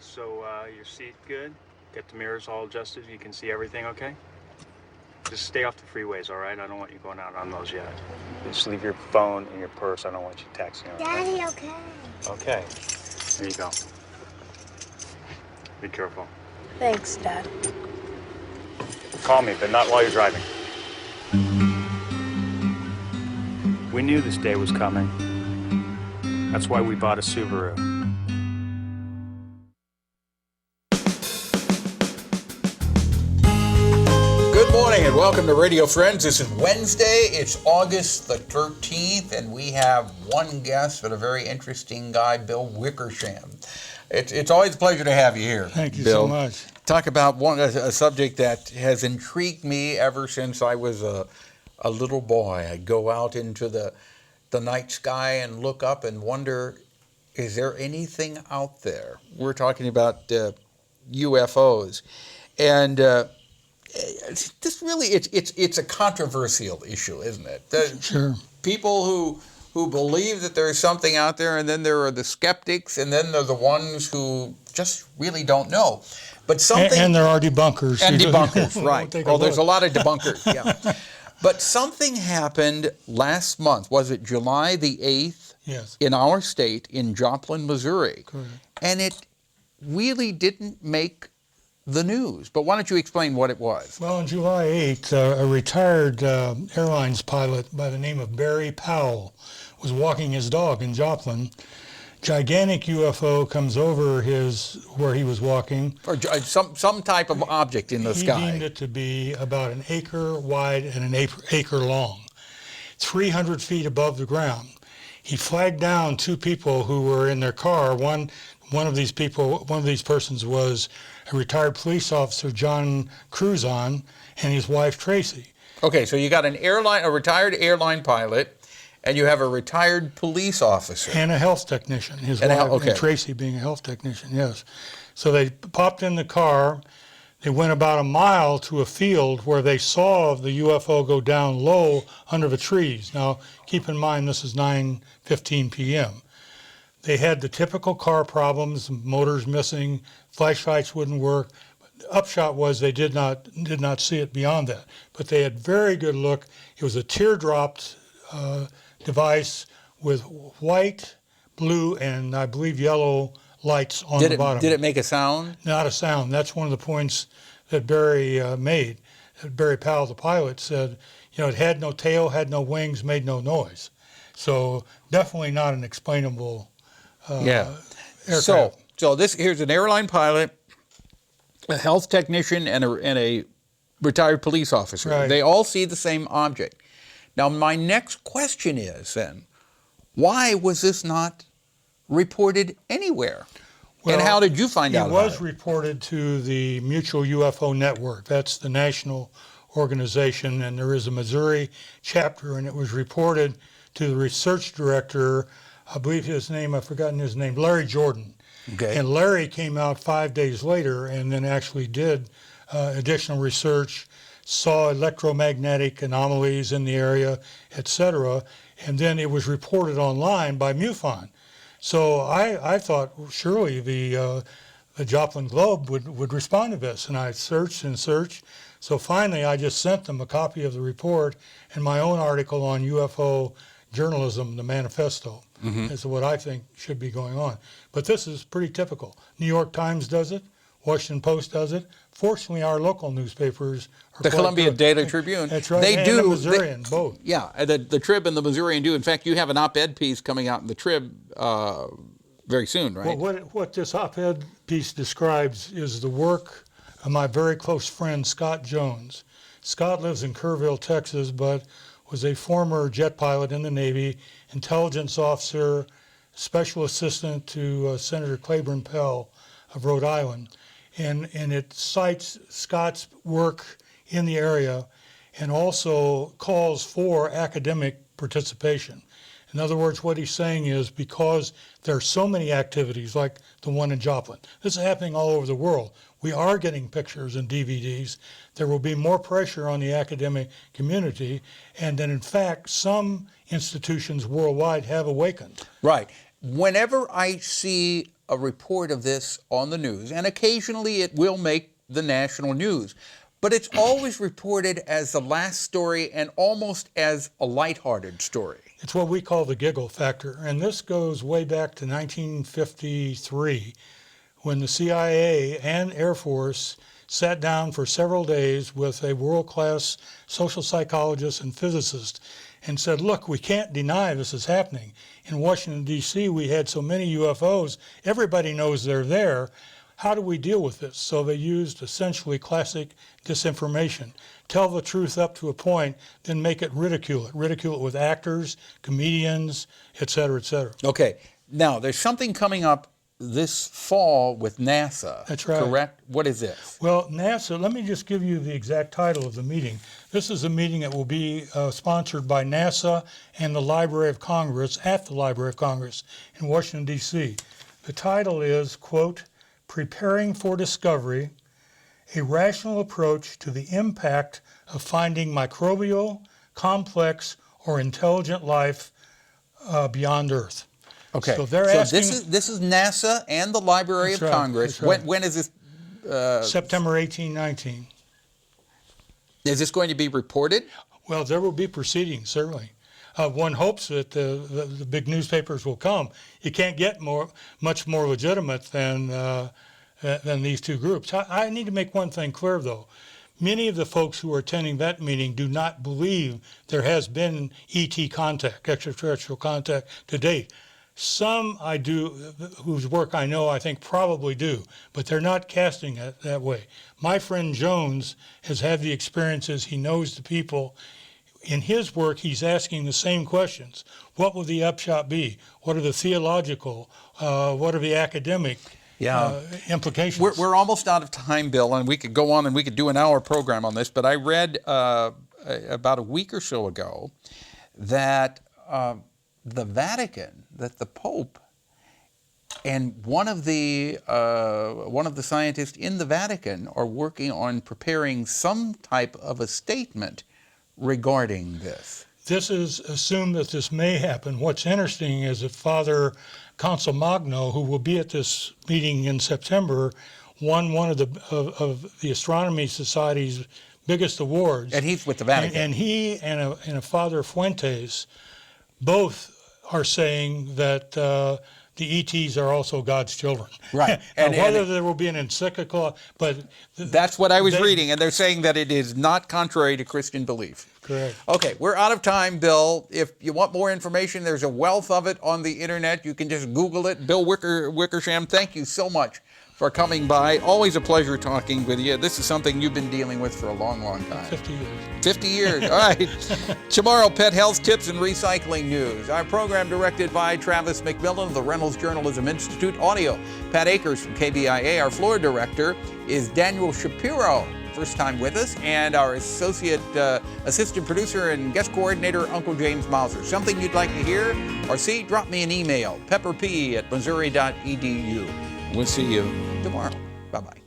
So, your seat good? Get the mirrors all adjusted? You can see everything okay? Just stay off the freeways, all right? I don't want you going out on those yet. Just leave your phone in your purse. I don't want you texting. Okay? Daddy, okay. Okay. There you go. Be careful. Thanks, Dad. Call me, but not while you're driving. We knew this day was coming. That's why we bought a Subaru. Good morning and welcome to Radio Friends. This is Wednesday. It's August the 13th, and we have one guest, but a very interesting guy, Bill Wickersham. It's always a pleasure to have you here. Thank you Bill. so much. Talk about a subject that has intrigued me ever since I was a little boy. I'd go out into the night sky and look up and wonder, is there anything out there? We're talking about UFOs. And this really, it's a controversial issue, isn't it? Sure. People who believe that there's something out there, and then there are the skeptics, and then there are the ones who just really don't know. But something, and there are debunkers. And debunkers, right. There's a lot of debunkers, yeah. But something happened last month. Was it July the 8th? Yes. In our state, in Joplin, Missouri. Correct. And it really didn't make the news. But why don't you explain what it was? Well, on July 8th, a retired airlines pilot by the name of Barry Powell was walking his dog in Joplin. Gigantic UFO comes over where he was walking. Or some type of object in the sky. He deemed it to be about an acre wide and an acre long, 300 feet above the ground. He flagged down two people who were in their car. One of these persons was a retired police officer, John Cruzon, and his wife, Tracy. Okay, so you got a retired airline pilot, and you have a retired police officer. And a health technician, his wife, and Tracy being a health technician, yes. So they popped in the car. They went about a mile to a field where they saw the UFO go down low under the trees. Now, keep in mind, this is 9:15 p.m. They had the typical car problems, motors missing, flashlights wouldn't work. The upshot was they did not see it beyond that. But they had very good look. It was a teardropped device with white, blue, and I believe yellow lights on the bottom. Did it make a sound? Not a sound. That's one of the points that Barry made. Barry Powell, the pilot, said, it had no tail, had no wings, made no noise. So definitely not an explainable aircraft. So here's an airline pilot, a health technician, and a retired police officer. Right. They all see the same object. Now, my next question is then, why was this not reported anywhere? Well, and how did you find out about it? It was reported to the Mutual UFO Network. That's the national organization, and there is a Missouri chapter, and it was reported to the research director, I believe I've forgotten his name, Larry Jordan. Okay. And Larry came out 5 days later and then actually did additional research, saw electromagnetic anomalies in the area, etc. And then it was reported online by MUFON. So I thought, well, surely the Joplin Globe would respond to this. And I searched and searched. So finally, I just sent them a copy of the report and my own article on UFO journalism, the manifesto, as to what I think should be going on. But this is pretty typical. New York Times does it. Washington Post does it. Fortunately, our local newspapers are the Columbia good. Daily Tribune. That's right. They and do. The Missourian, both. Yeah, the Trib and the Missourian do. In fact, you have an op-ed piece coming out in the Trib very soon, right? Well, what this op-ed piece describes is the work of my very close friend, Scott Jones. Scott lives in Kerrville, Texas, but was a former jet pilot in the Navy, intelligence officer, special assistant to Senator Claiborne Pell of Rhode Island. And it cites Scott's work in the area and also calls for academic participation. In other words, what he's saying is because there are so many activities like the one in Joplin, this is happening all over the world. We are getting pictures and DVDs. There will be more pressure on the academic community, and that in fact some institutions worldwide have awakened. Right. Whenever I see a report of this on the news, and occasionally it will make the national news, but it's always reported as the last story and almost as a lighthearted story. It's what we call the giggle factor, and this goes way back to 1953, when the CIA and Air Force sat down for several days with a world-class social psychologist and physicist and said, look, we can't deny this is happening. In Washington, D.C., we had so many UFOs, everybody knows they're there. How do we deal with this? So they used essentially classic disinformation. Tell the truth up to a point, then make it ridicule it. Ridicule it with actors, comedians, et cetera, et cetera. Okay, now there's something coming up this fall with NASA. That's right. Correct? What is this? Well, NASA, let me just give you the exact title of the meeting. This is a meeting that will be sponsored by NASA and the Library of Congress at the Library of Congress in Washington, D.C. The title is, quote, Preparing for Discovery, a Rational Approach to the Impact of Finding Microbial, Complex, or Intelligent Life Beyond Earth. Okay, so they're asking, this is NASA and the Library of right, Congress. that's right. When is this? September 1819. Is this going to be reported? Well, there will be proceedings, certainly. One hopes that the big newspapers will come. You can't get much more legitimate than these two groups. I need to make one thing clear, though. Many of the folks who are attending that meeting do not believe there has been ET contact, extraterrestrial contact, to date. Some I do, whose work I know, I think probably do, but they're not casting it that way. My friend Jones has had the experiences. He knows the people. In his work, he's asking the same questions. What will the upshot be? What are the theological? What are the academic implications? We're almost out of time, Bill, and we could go on and we could do an hour program on this, but I read about a week or so ago that the Vatican, that the Pope and one of the scientists in the Vatican are working on preparing some type of a statement regarding this. This is assumed that this may happen. What's interesting is that Father Consolmagno, who will be at this meeting in September, won one of the Astronomy Society's biggest awards. And he's with the Vatican. And he and a Father Fuentes both are saying that the ETs are also God's children. Right. And whether there will be an encyclical, but that's what I was reading, and they're saying that it is not contrary to Christian belief. Correct. Okay, we're out of time, Bill. If you want more information, there's a wealth of it on the internet. You can just Google it. Bill Wickersham, thank you so much for coming by. Always a pleasure talking with you. This is something you've been dealing with for a long, long time. 50 years. 50 years. All right. Tomorrow, pet health tips and recycling news. Our program directed by Travis McMillan of the Reynolds Journalism Institute. Audio, Pat Akers from KBIA. Our floor director is Daniel Shapiro, first time with us, and our assistant producer and guest coordinator, Uncle James Mauser. Something you'd like to hear or see? Drop me an email, pepperp@missouri.edu. We'll see you tomorrow. Bye-bye.